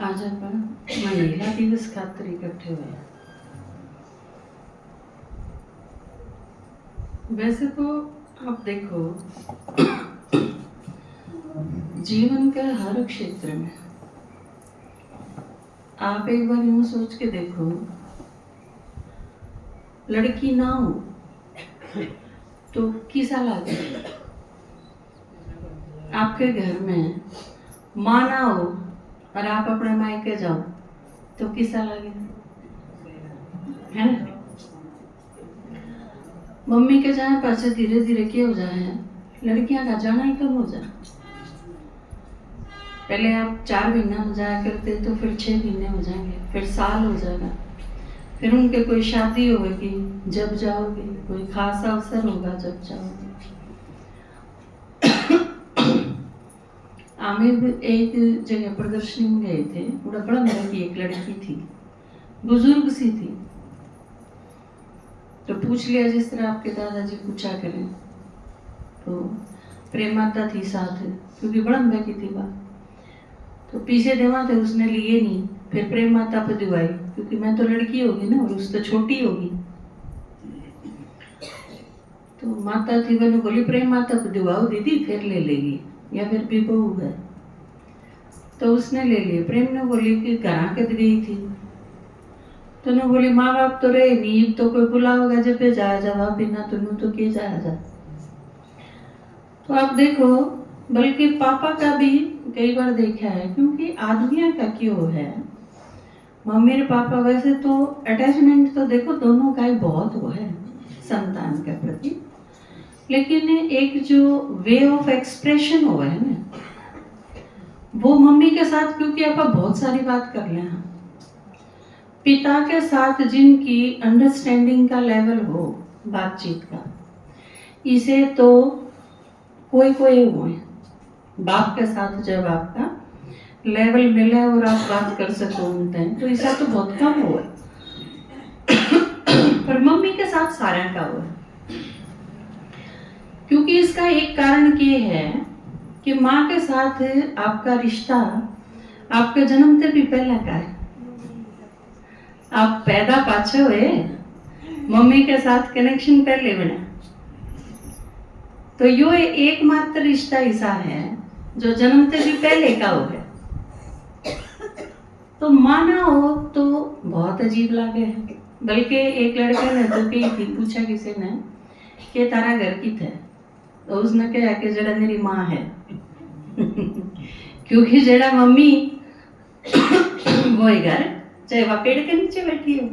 आज आपण महिला दिवस खातर इकट्ठे हुए हैं। वैसे तो आप देखो जीवन के हर क्षेत्र में आप एक बार यूं सोच के देखो, लड़की ना हो तो किसा लागे। आपके घर में माँ ना हो और आप अपने मायके जाओ तो किसा लागे, है ना? मम्मी के जाए पासे धीरे धीरे क्या हो जाए, लड़कियां का जाना ही कम हो जाए। पहले आप 4 महीना में जाया करते तो फिर 6 महीने हो जाएंगे, फिर साल हो जाएगा, फिर उनके कोई शादी होगी जब जाओगे, कोई खास अवसर होगा जब जाओगे। आमिर एक जगह प्रदर्शनी में गए थे, बड़ा मेरा की एक लड़की थी, बुजुर्ग सी थी, तो पूछ लिया जिस तरह आपके दादाजी पूछा करें, तो प्रेम माता थी साथ, क्योंकि बड़ा की थी बात, तो पीछे देवा थे उसने लिए नहीं, फिर प्रेम माता पे दिवाई, क्योंकि मैं तो लड़की होगी ना और उस तो छोटी होगी, तो माता थी मैंने बोली प्रेम माता पे दिवाओ दीदी फिर ले लेगी, या फिर भी बहू है, तो उसने ले लिए। प्रेम ने बोली कि कहाँ कद गई थी, तो ने बोली माँ बाप तो रहे नहीं, तो कोई बुला होगा जब पे जाया जा, बिना तुम तो किए जाया जा। तो आप देखो, बल्कि पापा का भी कई बार देखा है, क्योंकि आदमियों का क्यों है, मम्मी और पापा वैसे तो अटैचमेंट तो देखो दोनों का ही बहुत वो है संतान के प्रति, लेकिन एक जो वे ऑफ एक्सप्रेशन हुआ है ना, वो मम्मी के साथ क्योंकि आप बहुत सारी बात कर ले, पिता के साथ जिनकी अंडरस्टैंडिंग का लेवल हो बातचीत का, इसे तो कोई कोई हुए। बाप के साथ जब आपका लेवल मिला और आप बात कर सको उनसे, तो इसका तो बहुत कम हुआ, पर मम्मी के साथ सारा का हुआ, क्योंकि इसका एक कारण ये है कि माँ के साथ आपका रिश्ता आपके जन्म से भी पहले का है। आप पैदा पाछे हुए, मम्मी के साथ कनेक्शन पहले बना, तो यो एकमात्र रिश्ता ऐसा है जो जन्म से भी पहले का हो गया। तो माना हो तो बहुत अजीब लगे है। बल्कि एक लड़के ने तो कही थी, पूछा किसी ने कि तारा घर की थे, तो उसने कहा कि जड़ा मेरी माँ है क्योंकि जड़ा मम्मी वो ही घर, चाहे वह पेड़ के नीचे बैठी हो।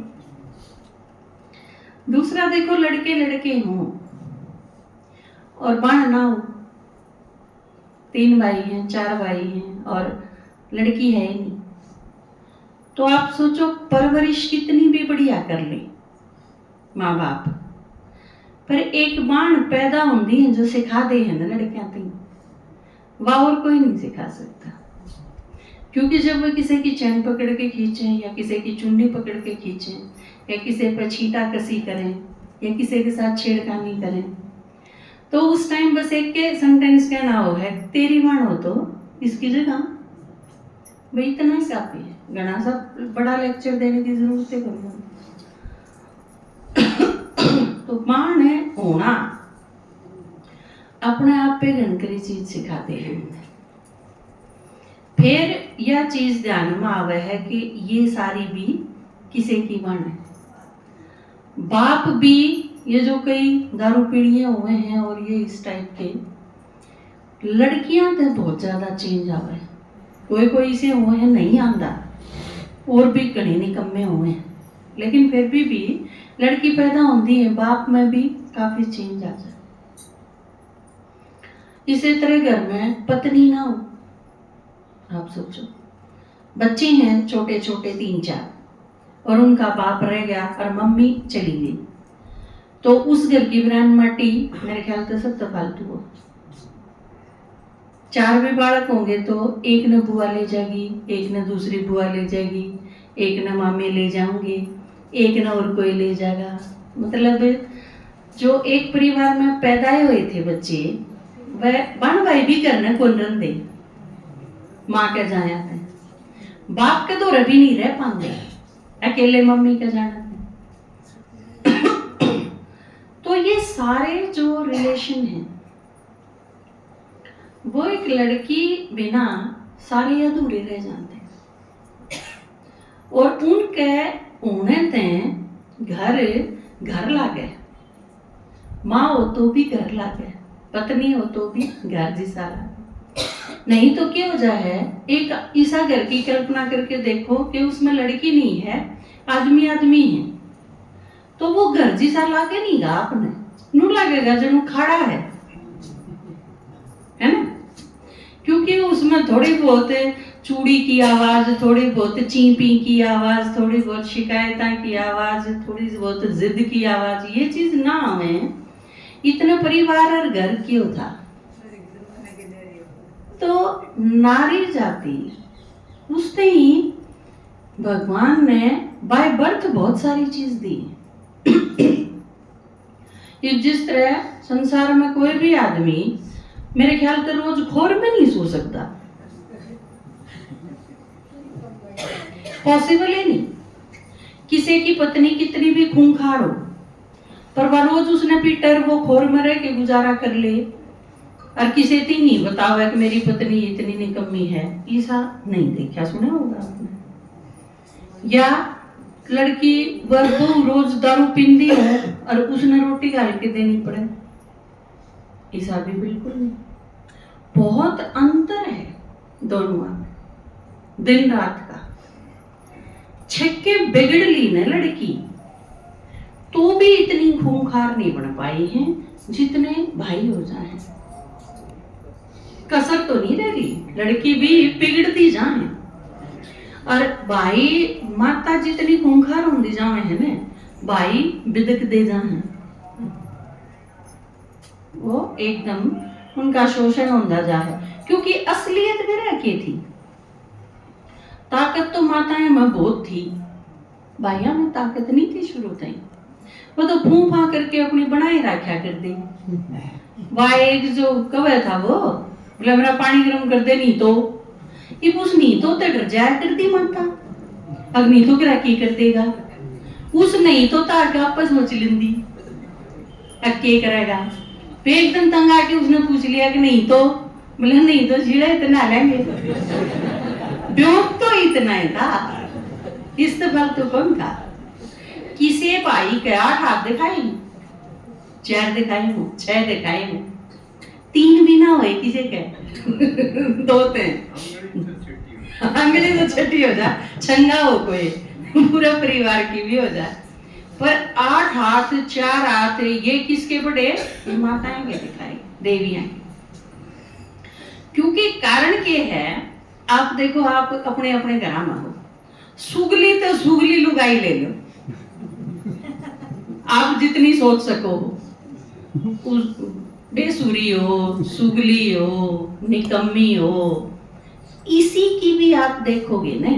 दूसरा देखो, लड़के लड़के हों और बाण ना हो, 3 भाई हैं 4 भाई हैं और लड़की है ही नहीं, तो आप सोचो परवरिश कितनी भी बढ़िया कर ले माँ बाप, पर एक बाण पैदा होती है जो सिखा दे है ना लड़कियां तीन, वह और कोई नहीं सिखा सकता। क्योंकि जब वो किसी की चैन पकड़ के खींचें, या किसी की चुन्नी पकड़ के खींचें, या किसी पर छींटा कसी करें, या किसी के साथ छेड़खानी करें, तो उस टाइम बस एक के सेंटेंस क्या ना हो है, तेरी बाण हो तो इसकी जगह भाई इतना ही काफी है, घना सा बड़ा लेक्चर देने की जरूरत है कभी। तो बाण है होना अपने आप पे घनकरी चीज सिखाते हैं। फिर यह चीज ध्यान में आवे है कि ये सारी भी किसी की बाण है। बाप भी, ये जो कई दारू पीड़िए हुए हैं और ये इस टाइप के, लड़कियां तो बहुत ज्यादा चेंज आवे, कोई कोई से हुए हैं नहीं आंदा, और भी कहीं निकम्मे हुए हैं, लेकिन फिर भी लड़की पैदा होती है, बाप में भी काफी चेंज आ जाए। इसी तरह घर में पत्नी ना हो, आप सोचो बच्चे हैं छोटे छोटे 3-4 और उनका बाप रह गया और मम्मी चली गई, तो उस घर की ब्रांड माटी मेरे ख्याल से सब तो फालतू हो। 4 भी बालक होंगे तो एक ने बुआ ले जाएगी, एक ने दूसरी बुआ ले जाएगी, एक ने मामे ले जाऊंगे, एक ने और कोई ले जाएगा। मतलब जो एक परिवार में पैदा हुए थे बच्चे, वह बन भाई भी करना कौन रन दे, माँ के जाया थे, बाप के तो रवि नहीं रह पाते, अकेले मम्मी के जाना। तो ये सारे जो रिलेशन हैं वो एक लड़की बिना सारे अधूरे रह जाते हैं। और उनके उन्हें घर घर लागे, माँ हो तो भी घर लागे, पत्नी हो तो भी घर जिसा लागे। नहीं तो क्या हो जाए, एक ऐसा घर की कल्पना करके देखो कि उसमें लड़की नहीं है, आदमी आदमी है, तो वो घर जिसा लागे नहीं गा, आपने नू लगेगा जनु खड़ा है ना। क्योंकि उसमें थोड़ी बहुत चूड़ी की आवाज, थोड़ी बहुत चींपी की आवाज, थोड़ी बहुत शिकायतां की आवाज, थोड़ी बहुत जिद की आवाज, ये चीज ना आवे, इतना परिवार और घर क्यों था। तो नारी जाति उसने ही भगवान ने बाय बर्थ बहुत सारी चीज दी। जिस तरह संसार में कोई भी आदमी मेरे ख्याल से रोज खोर में नहीं सो सकता, पॉसिबल ही नहीं। किसी की पत्नी कितनी भी खूंखार हो, पर वह रोज उसने पीटर वो खोर में रह के गुजारा कर ले, और किसी से नहीं बताओ कि मेरी पत्नी इतनी निकम्मी है, ऐसा नहीं देखा सुना होगा आपने। या लड़की बहू रोज दारू पींदी है और उसने रोटी गाल के देनी पड़े, ऐसा भी बिल्कुल नहीं। बहुत अंतर है दोनों में, दिन रात का। छक्के बिगड़ ली ना लड़की तो भी इतनी खूंखार नहीं बन पाई है जितने भाई हो जाए। कसर तो नहीं रह रही, लड़की भी बिगड़ती जाए, और भाई माता जितनी खूंखार होती जाए है ना, भाई बिदक दे जाए, वो एकदम उनका शोषण होता जाए। क्योंकि असलियत मेरा की थी, ताकत तो माताएं में बहुत थी, भाइयों में ताकत नहीं थी शुरू तक। वो तो फूं फा करके अपनी बनाए रखा कर दी। वह एक जो कवे था वो बोले मेरा पानी गर्म कर दे, नहीं तो ये उस नहीं तो डर जाया कर दी माता, अग्नि तो गिरा की कर देगा, उस नहीं तो तार का आपस में चिलिंदी अक्के करेगा। फिर एकदम तंग आके उसने पूछ लिया कि नहीं तो, बोले नहीं तो जीड़ा इतना लेंगे, ब्योक तो इतना ही था, इस्तेमाल तो कौन था। किसी भाई के 8 हाथ दिखाई, 4 दिखाई हूँ, 6 दिखाई हूँ, 3 भी ना हुए किसी के 2 थे, अंग्रेजी तो छठी हो जाए, छंगा हो कोई, पूरा परिवार की भी हो जाए, पर 8 हाथ 4 हाथ ये किसके बड़े, माताएं के दिखाई, देवियां के। क्योंकि कारण क्या है, आप देखो, आप अपने अपने घर में हो, सुगली तो सुगली लुगाई ले लो, आप जितनी सोच सको, बेसुरी हो, सुगली हो, निकम्मी हो, इसी की भी आप देखोगे ना,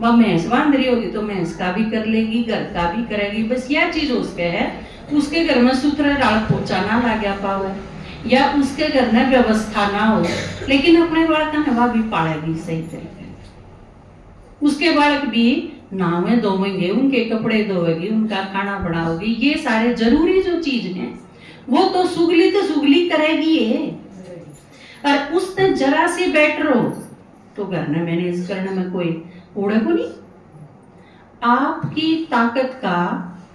वह भैंस बांध रही होगी तो भैंस का भी कर लेगी, घर का भी करेगी, बस यह चीज उसके है, उसके घर में सूत्र डाल पोचा ना लगा पावे, या उसके घर में व्यवस्था ना हो, लेकिन अपने बालक का नवा भी पालेगी सही तरीके। उसके बालक भी नहावे धोवेंगे, उनके कपड़े धोएगी, उनका खाना बनाओगी, ये सारे जरूरी जो चीज हैं वो तो सुगली करेगी है। और उसने जरा सी बेटर हो तो घर में मैनेज करने में कोई ओढ़े को नहीं। आपकी ताकत का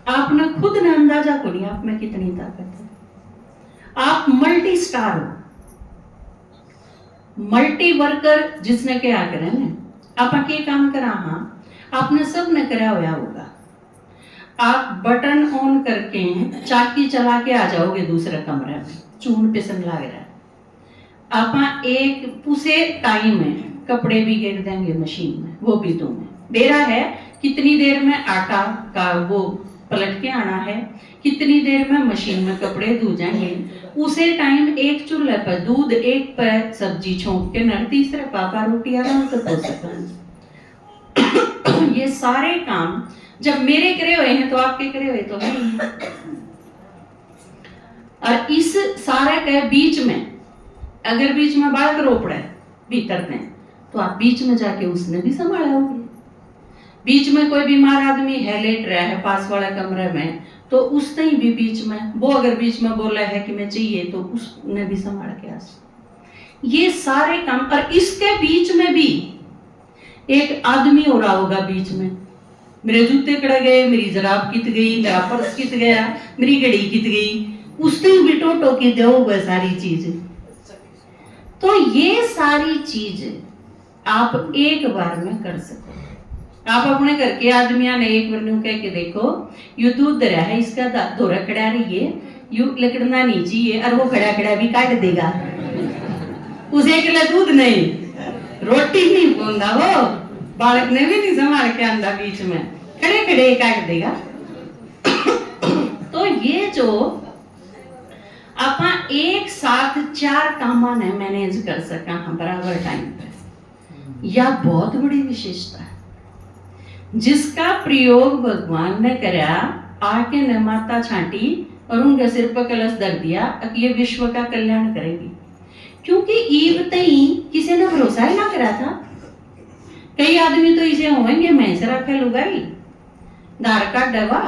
आपने खुद ने अंदाजा को नहीं, आप में कितनी ताकत है। आप मल्टी स्टार हो, मल्टी वर्कर जिसने क्या करे ना, आप के काम करा, हाँ आपने सब ने करा हुआ होगा। आप बटन ऑन करके चाकी चला के आ जाओगे दूसरे कमरे में, चून पिसन लग रहा है, आप एक उसे टाइम में कपड़े भी गिर देंगे मशीन में, वो भी दूंगे बेरा है कितनी देर में आटा का वो पलट के आना है, कितनी देर में मशीन में कपड़े धो जाएंगे, उसे टाइम एक चूल्हे पर दूध, एक पर सब्जी छोंक के न, तीसरे पापा रोटी आराम से हो सकता है। ये सारे काम जब मेरे करे हुए हैं तो आपके करे हुए तो है। और इस सारे के बीच में अगर बीच में बालक रो पड़े भीतर में, तो आप बीच में जाके उसने भी संभाला होगी। बीच में कोई बीमार आदमी है, लेट रहा है पास वाले कमरे में, तो उसने भी बीच में, वो अगर बीच में बोला है कि मैं चाहिए, तो उसने भी संभाल के आ। ये सारे काम, और इसके बीच में भी एक आदमी हो रहा होगा बीच में, मेरे जूते कड़ गए, मेरी जराब कित गई, मेरा पर्स कित गया, मेरी घड़ी कित गई, उसने भी टोटो की दो वह सारी चीज। तो ये सारी चीज आप एक बार में कर सको। आप अपने घर के आदमिया ने एक बार न्यू कह के देखो, यू दूध दरा है, इसका धोरा खड़ा रही है, यू लकड़ना नहीं चाहिए, और वो खड़ा खड़ा भी काट देगा। उसे के लिए दूध नहीं, रोटी नहीं बोंदा, वो बालक ने भी नहीं संभाल के आंदा, बीच में खड़े खड़े काट देगा। तो ये जो आप एक साथ 4 कामा ने मैनेज कर सका बराबर टाइम पे, यह बहुत बड़ी विशेषता है, जिसका प्रयोग भगवान ने करा। आके ने माता छांटी और उनके सिर पर कलश धर दिया कि ये विश्व का कल्याण करेगी, क्योंकि ईव तई किसी ने भरोसा ही ना करा था। कई आदमी तो इसे होंगे, मैं से रखे लुगाई, धार का डबा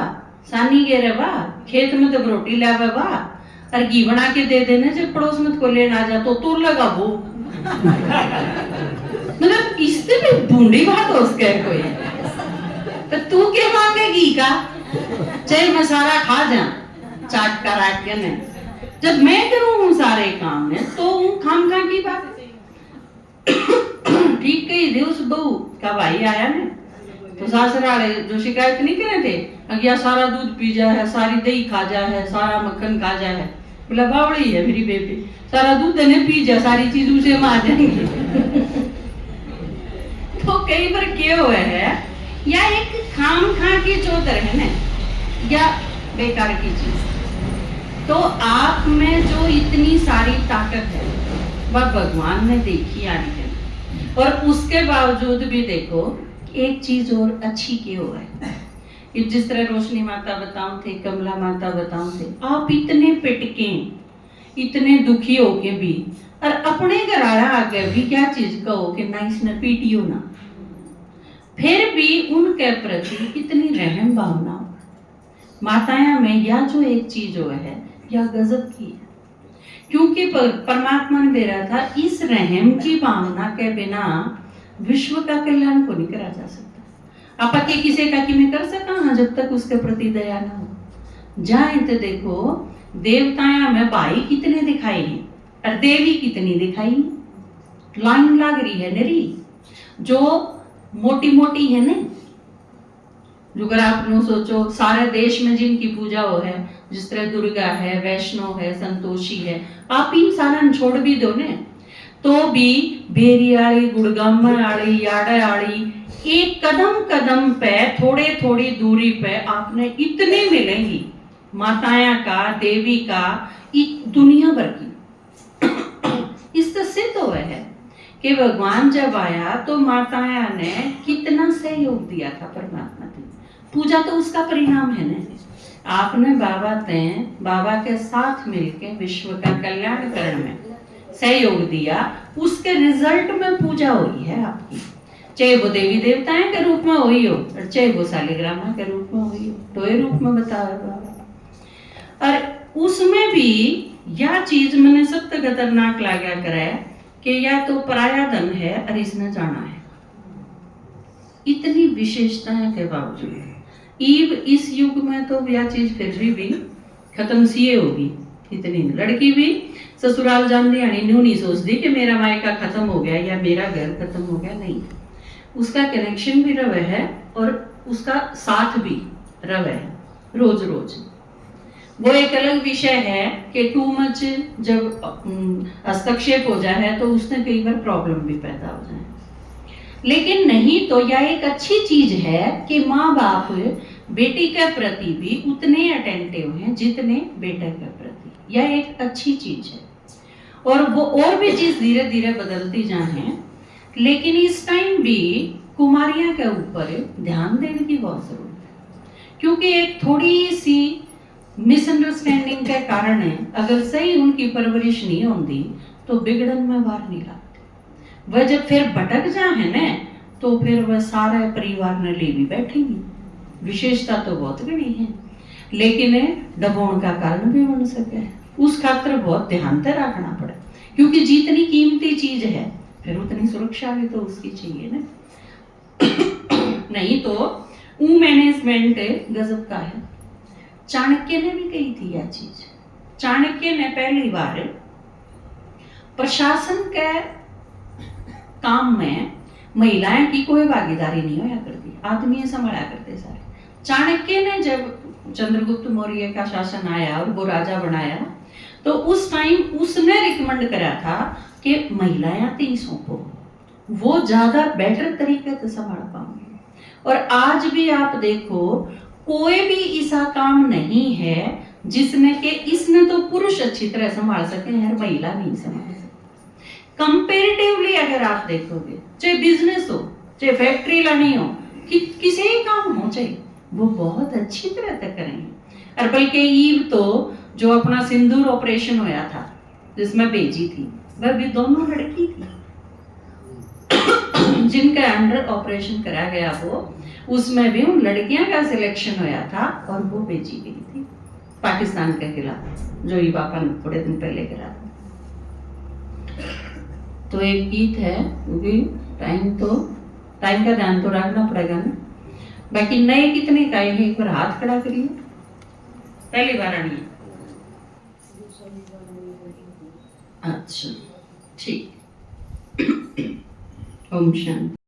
सानी गे रवा, खेत में तो रोटी लावा बा, और घी बना के दे देने, जब पड़ोस में को लेना जा तो तोड़ लगा वो। मतलब इससे भी बूंदी बात हो उसके कोई, तो तू क्या मांगे घी का, चाहे मैं सारा खा जा चाट कर रात के ने, जब मैं करूं सारे काम में तो खाम खा की बात। ठीक कही दे उस बहू का भाई आया ने, तो सासराले जो शिकायत नहीं करे थे, अगिया सारा दूध पी जा है, सारी दही खा जा है, सारा मक्खन खा जा है, बोला बावड़ी है मेरी बेबी, सारा दूध ने पी जा, सारी चीज उसे में आ जाएंगी। तो कई बार क्या हुआ है, या एक खाम खा की चौधर है ना, या बेकार की चीज। तो आप में जो इतनी सारी ताकत है वह भगवान ने देखी आनी है, और उसके बावजूद भी देखो एक चीज और अच्छी क्यों है, कि जिस तरह रोशनी माता बताऊं थे, कमला माता बताऊं थे, आप इतने पिटके, इतने दुखी होके भी, और अपने घर आया आगे भी क्या चीज कहो कि ना इसने पीटियो ना, फिर भी उनके प्रति इतनी रहम भावना माताया में, यह जो एक चीज हो है यह गजब की है, क्योंकि परमात्मा ने दे रहा था, इस रहम की भावना के बिना विश्व का कल्याण को नहीं करा जा सकता। आप के किसी का कि मैं कर सका, हाँ, जब तक उसके प्रति दया ना हो जाए। तो देखो देवताया में भाई कितने दिखाई और देवी कितनी दिखाई, लाइन लाग रही है नरी, जो मोटी मोटी है ना, जो अगर आप नो सोचो सारे देश में जिनकी पूजा हो है, जिस तरह दुर्गा है, वैष्णो है, संतोषी है, आप इन सारा छोड़ भी दो ने, तो भी बेरी आड़ी, गुड़गाम आड़ी, याड़ा आड़ी, एक कदम कदम पे, थोड़े थोड़ी दूरी पे आपने इतने मिलेंगी माताया का, देवी का, दुनिया भर की। इससे सिद्ध हुआ है कि भगवान जब आया तो माताया ने कितना सहयोग दिया था परमात्मा की। पूजा तो उसका परिणाम है ना, आपने बाबा के साथ मिलके विश्व का कल्याण करने में सहयोग दिया, उसके रिजल्ट में पूजा हुई है आपकी, चाहे वो देवी देवताएं के रूप में हुई हो, और चाहे वो शालिग्रामा के रूप में हुई हो, तो ये रूप में बताया बाबा। और उसमें भी यह चीज मैंने सबसे खतरनाक लगा करे कि या तो पराया धन है और इसने जाना है, इतनी विशेषताएं के बावजूद ईब इस युग में तो यह चीज फिर भी खत्म सी होगी। इतनी लड़की भी ससुराल जान दी, न्यू नहीं सोचती कि मेरा मायका खत्म हो गया या मेरा घर खत्म हो गया, नहीं, उसका कनेक्शन भी रवे है और उसका साथ भी रवे है रोज रोज। वो एक अलग विषय है कि टू मच जब हस्तक्षेप हो जाए तो उसने कई बार प्रॉब्लम भी पैदा हो जाए, लेकिन नहीं तो यह एक अच्छी चीज है कि माँ बाप बेटी के प्रति भी उतने अटेंटिव हैं जितने बेटे के प्रति, यह एक अच्छी चीज है। और वो और भी चीज धीरे धीरे बदलती जाए, लेकिन इस टाइम भी कुमारियां के ऊपर ध्यान देने की बहुत जरूरत है, क्योंकि एक थोड़ी सी मिसअंडरस्टैंडिंग के कारण अगर सही उनकी परवरिश नहीं होती तो बिगड़न में बाहर नहीं लगती। वह जब फिर भटक जा है ना, तो फिर वह सारा परिवार ने ले भी बैठेंगी। विशेषता तो बहुत बड़ी है, लेकिन दबाव का कारण भी बन सके। उस खातर बहुत ध्यान से रखना पड़े, क्योंकि जितनी कीमती चीज है फिर उतनी सुरक्षा भी तो उसकी चाहिए ना। नहीं तो मैनेजमेंट गजब का है। चाणक्य ने भी कही थी यह चीज। चाणक्य ने पहली बार प्रशासन के काम में महिलाएं की कोई भागीदारी नहीं होया करती, आदमी संभाला करते सारे। चाणक्य ने जब चंद्रगुप्त मौर्य का शासन आया और वो राजा बनाया, तो उस टाइम उसने रिकमेंड करा था कि महिलाएं तीन सौंपो, वो ज्यादा बेटर तरीके से संभाल पाएंगे। और आज भी आप देखो, कोई भी ऐसा काम नहीं है जिसने के इसने तो पुरुष अच्छी तरह संभाल सके हैं, महिला नहीं संभाल सके। कंपेरेटिवली अगर आप देखोगे, चाहे बिजनेस हो, चाहे फैक्ट्री लानी हो, कि किसी भी काम हो, चाहे वो बहुत अच्छी तरह से करेंगे। और बल्कि ईव तो जो अपना सिंदूर ऑपरेशन होया था जिसमें भेजी थी, वह भी दोनों लड़की थी जिनके अंडर ऑपरेशन करा गया। वो उसमें भी उन लड़कियां का सिलेक्शन होया था और वो भेजी गई थी पाकिस्तान के खिलाफ, जो ये पापा ने थोड़े दिन पहले करा था। तो एक गीत है, क्योंकि टाइम का ध्यान तो रखना पड़ेगा ना। बाकी नए कितने का है, एक बार हाथ खड़ा करिए। पहली बार आनी है? अच्छा, ठीक। ओम शांति।